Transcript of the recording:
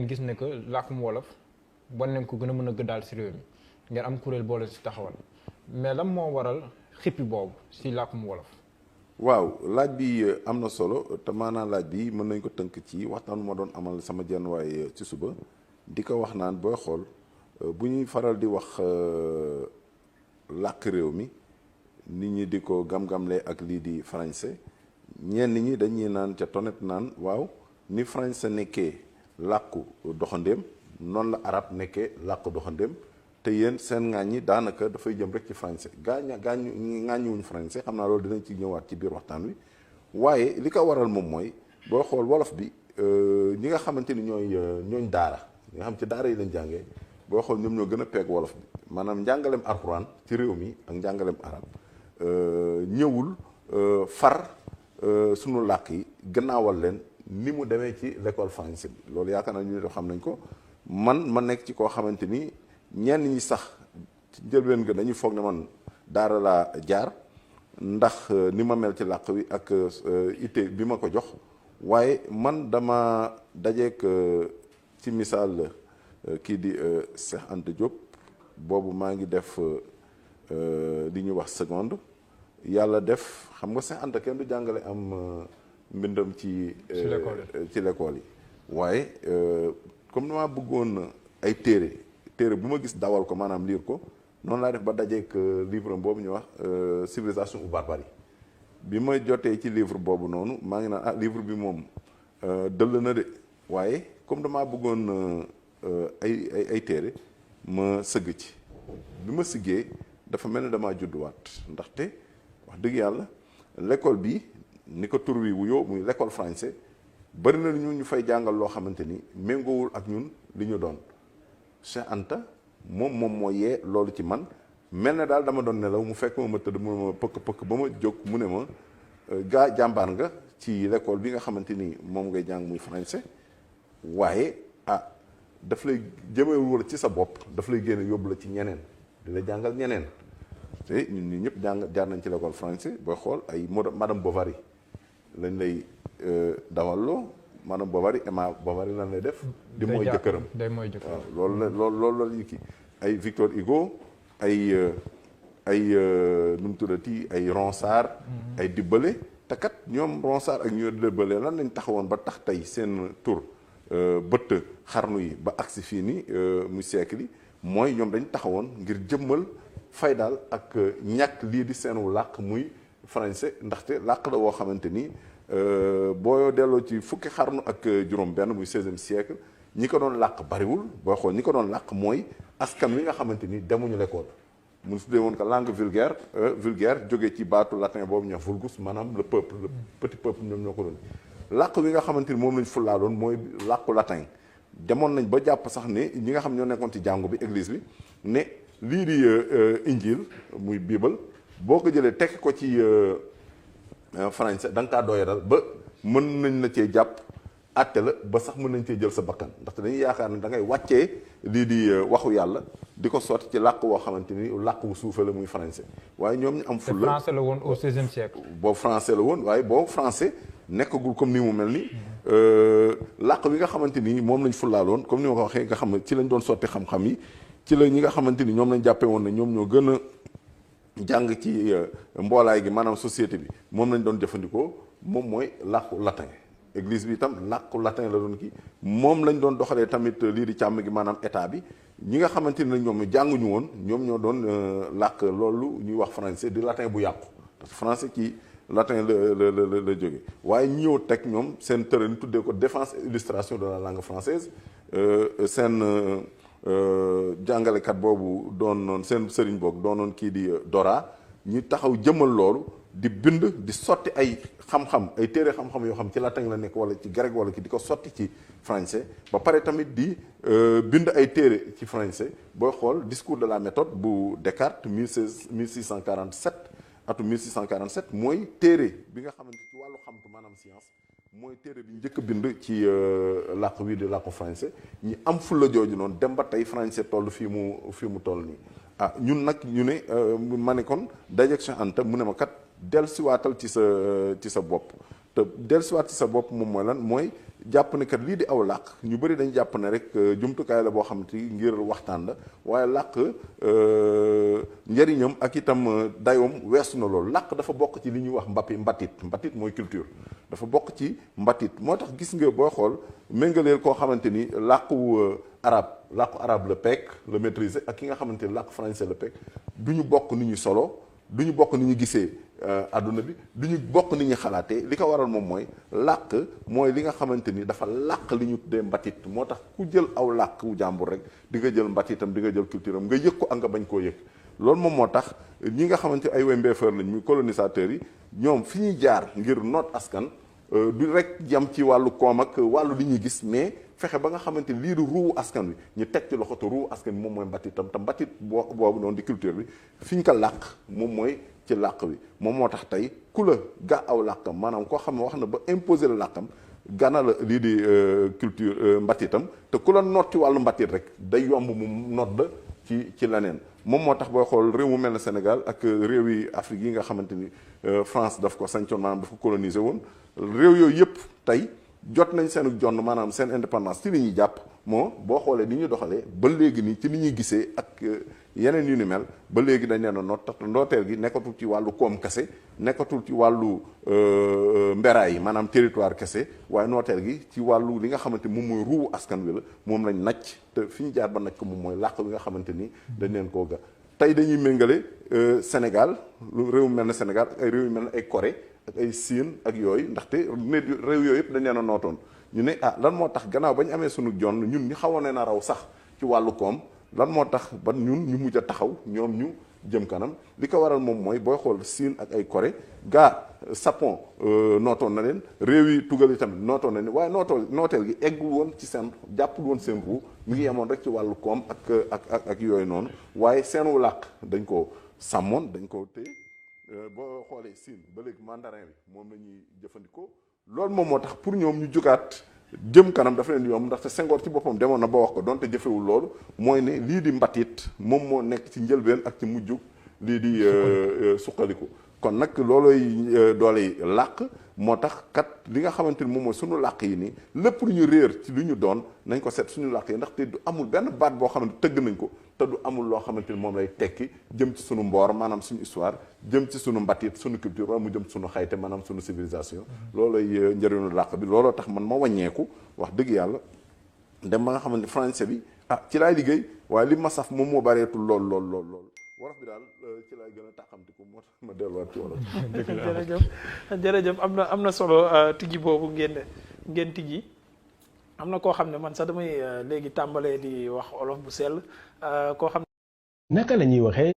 ngeen gis ne que làkkum wolof war nañ ko gën a mën a gëddaal si réew mi ngeen am kuréel boole si taxawal mais lan moo waral xippi boobu si làkkum wolof. waaw laaj bi am na solo te maanaam laaj bi mën nañ ko tënk ci waxtaan moo doon amal sama jenn waay ci suba di ko wax naan booy xool bu ñuy faral di wax làkk réew mi nit ñi di ko gam-gamlee ak lii di français ñenn ñi dañuy naan ca tonet naan waaw ni français nekkee làkku doxandéem noonu la arab nekkee làkku doxandéem te yéen seen ŋaañ ñi daanaka dafay jëm rek ci français ŋaañuwuñ français xam naa loolu dinañ ci ñëwaat ci biir waxtaan wi waaye li ko waral moom mooy booy xool wolof bi ñi nga xamante ni ñooñ daara ñi nga xam ci daara yi lañ jàngee booy xool ñoom ñoo gën a peeg wolof bi maanaam njàngaleem alxuraan ci réew mi ak njàngaleem arab ñëwul far sunu làkk yi gannaawal leen ni mu demee ci l'école français bi loolu yaakaar naa ñu def xam nañ ko ma nekk ci koo xamante ni ñenn ñi sax ci njëlbeen ga dañuy foog ne man daara laa jaar ndax ni ma mel ci làkk wi ak ité bi ma ko jox waaye man dama dajeek ci misaal kii di Cheikh Anta Diop boobu maa ngi def li ñuy wax seconde yàlla def xam nga Cheikh Anta kenn du jàngale am mbindam ci l'école yi waaye comme dama bëggoon ay téere bu ma gis dawal ko maanaam lire ko noonu laa def ba dajeek livre boobu ñuy wax civilisation ou barbarie bi ma jotee ci livre boobu noonu maa ngi naan livre bi moom dëll na de waaye comme damaa bëggoon ay téere ma sëgg ci bi ma siggee dafa mel ne damaa judduwaat ndaxte wax dëgg yàlla l'école bi ni ko tur wi wuyoo muy l'école français bari na ñu fay jàngal loo xamante ni méngoowul ak ñun li ñu doon Cheikh Anta moom moo yee loolu ci man mel na daal dama doon nelaw mu fekk ma tëdd mu ne ma pëkk ba ma jóg mu ne ma gaa jàmbaar nga ci l'école bi nga xamante ni moom ngay jàng muy français waaye daf lay jëmewul ci sa bopp daf lay génne yóbbu la ci ñeneen di la jàngal ñeneen te ñun ñi ñëpp jaar nañ ci l'école français booy xool ay madame Bovary lañ lay dawalloo madame Bovary Emma Bovary lan lay def di mooy jëkkëram waaw loolu la ñu kii ay Victor Hugo ay nu mu tuddati ay Ronsard ay Dibbale te kat ñoom Ronsard ak ñoo Dibbale lan lañ taxawoon ba tax tey seen tur bëtt xarnu yi ba agsi fii nii muy siècle yi mooy ñoom dañ taxawoon ngir jëmmal fay daal ak ñàkk lii di seenu làkk muy français ndaxte làkk la woo xamante ni boo delloo ci fukki xarnu ak juróom benn muy 16e siècle ñi ko doon làkk bariwul boo xool ñi ko doon làkk mooy askan wi nga xamante ni demuñu l'école mu tuddee woon ko langue vulgaire jógee ci baatu latin boobu ñu wax vulgus maanaam le peuple le petit peuple ñoom ñoo ko doon làkk wi nga xamante ni moom lañ fullaaloon mooy làkku latin demoon nañ ba jàpp sax ne ñi nga xam ñoo nekkoon ci jàngu bi église bi ne lii di injil muy bible boo ko jëlee tekki ko ci français da nga kaa doyadal ba mën nañ la cee jàpp àtte la ba sax mën nañ cee jël sa bakkan ndaxte dañuy yaakaar ne da ngay wàccee lii di waxu yàlla di ko sotti ci làkk woo xamante ni làkk wu suufee la muy français waaye ñoom ñu am fulla français la woon au 16e siècle boobu français la woon waaye boobu français nekkagul comme ni mu mel ni làkk wi nga xamante ni moom lañ fullaaloon comme ni ma ko waxee nga xam ne ci lañ doon sotti xam-xam yi ci la ñi nga xamante ni ñoom lañ jàppee woon ne ñoom ñoo gën a jàng ci mboolaay gi maanaam société bi moom lañ doon jëfandikoo moom mooy làkku latin église bi itam làkku latin la doon kii moom lañ doon doxalee tamit lii di càmm gi maanaam état bi ñi nga xamante ni ñoom jànguñu woon ñoom ñoo doon làkk loolu ñuy wax français di latin bu yàqu parce que français ci latin la jóge waaye ñi ñëw teg ñoom seen tërëni tuddee ko défense et illustration de la langue française seen jàngalekat boobu doon noon seen sëriñ boobu doonoon kii di Dora ñu taxaw jëmal loolu di bind di sotti ay xam-xam ay téere xam-xam yoo xam ci latin la nekk wala ci grec wala ki di ko sotti ci français ba pare tamit di bind ay téere ci français booy xool discours de la méthode bu Descartes 1647 atu 1647 mooy téere bi nga xamante ci wàllu xamtu maanaam science mooy téere bi njëkk a bind ci làkk wi di làkku français ñi am fulla jooju noonu dem ba tey français toll fii mu toll nii ñun nag ñu ne ma ne kon dajeeg Cheikh Anta mu ne ma kat dellusiwaatal ci sa bopp te dellusiwaat ci sa bopp moom mooy lan mooy jàpp ne kat lii di aw làkk ñu bëri dañ jàpp ne rek jumtukaay la boo xamante ni ngir waxtaan la waaye làkk njëriñam ak itam dayoom weesu na loolu. làkk dafa bokk ci li ñuy wax mbatit mooy culture dafa bokk ci mbatit moo tax gis nga booy xool méngaleel koo xamante ni làkku arabe la peek la maîtriser ak ki nga xamante ni làkk français la peek du ñu bokk ni ñu solo du ñu bokk ni ñu gisee adduna bi du ñu bokk ni ñu xalaatee li ko waral moom mooy làkk mooy li nga xamante ni dafa làkk li ñu tuddee mbatit moo tax ku jël aw làkk wu jàmbur rek di nga jël mbatitam di nga jël culture am nga yëg ko ak nga bañ koo yëg loolu moom moo tax ñi nga xamante ay way mbeefeur lañ muy colonisateurs yi ñoom fi ñuy jaar ngir noot askan du rek jam ci wàllu koom ak wàllu li ñuy gis mais fexe ba nga xamante ni lii di ruuwu askan wi ñu teg ci loxo te ruuwu askan wi moom mooy mbatitam te mbatit boobu noonu di culture bi fi ñu ko làq moom mooy ci làq bi moom moo tax tey ku la ga aw làkkam maanaam koo xam ne wax na ba imposer la làkkam gana la lii di culture mbatitam te ku la noot ci wàllu mbatit rek day yomb mu noot la ci leneen moom moo tax booy xool réew mu mel ne Sénégal ak réew yi Afrique yi nga xamante ni France daf ko sañcoon maanaam daf ko coloniser woon réew yooyu yëpp tey jot nañ seen jonn maanaam seen indépendance ci li ñuy jàpp moo boo xoolee ni ñu doxalee ba léegi nii ci ni ñuy gisee ak yeneen yu ni mel ba léegi dañ leen a noot tax ndooteel gi nekkatul ci wàllu koom kese nekkatul ci wàllu mberaay yi maanaam territoire kese waaye nooteel gi ci wàllu li nga xamante moom mooy ruuwu askan wi la moom lañ nacc te fi ñu jaar ba nacc ko moom mooy làq bi nga xamante ni dañ leen koo ga tey dañuy méngale Sénégal réew mel na Sénégal ak ay réew yu mel na ay Corée ak ay Siin ak yooyu ndaxte réew yooyu yëpp dañ leen a nootoon ñu ne lan moo tax gannaaw ba ñu amee sunu jonn ñun ñu xawoon na raw sax ci wàllu koom lan moo tax ba ñun ñu mujj a taxaw ñoom ñu jëm kanam li ko waral moom mooy booy xool Siin ak ay Corée Japon nootoon na leen réew yi tugal yi tamit nootoon na leen waaye nooteel gi eggul woon ci seen jàppul woon seen ruu mi ngi yemoon rek ci wàllu koom ak yooyu noonu waaye seenu làkk dañ ko sàmmoon dañ ko téye boo xoolee Siin ba léegi mandarin bi moom la ñuy jëfandikoo loolu moom moo tax pour ñoom ñu jógaat jëm kanam dafa leen yomb ndaxte Senghor ci boppam demoon na ba wax ko donte jëfewul loolu mooy ne lii di mbatit moom moo nekk ci njëlbeen ak ci mujj lii di suqaliku kon nag looloy dooley làq moo tax kat li nga xamante ni moom mooy suñu làq yi nii lépp lu ñu réer ci lu ñu doon nañ ko seet suñu làq yi ndaxte du amul benn baat boo xamante tëgg nañ ko te du amul loo xamante ni moom lay tekki jëm ci suñu mboor maanaam suñu histoire jëm ci suñu mbatit suñu culture wala mu jëm ci suñu xayte maanaam suñu civilisation loolooy njëriñu làq bi looloo tax man ma wàññeeku wax dëgg yàlla dem ba nga xamante français bi ci laay liggéey waaye li ma saf moom moo bareetul lool wolof bi daal ci laay gën a taxamtiku moo tax ma delluwaat ci wolof. jërëjëf am na solo tijji boobu ngeen tijji am na koo xam ne man sax damay léegi tàmbalee di wax olof bu sell koo xam. naka la ñuy waxee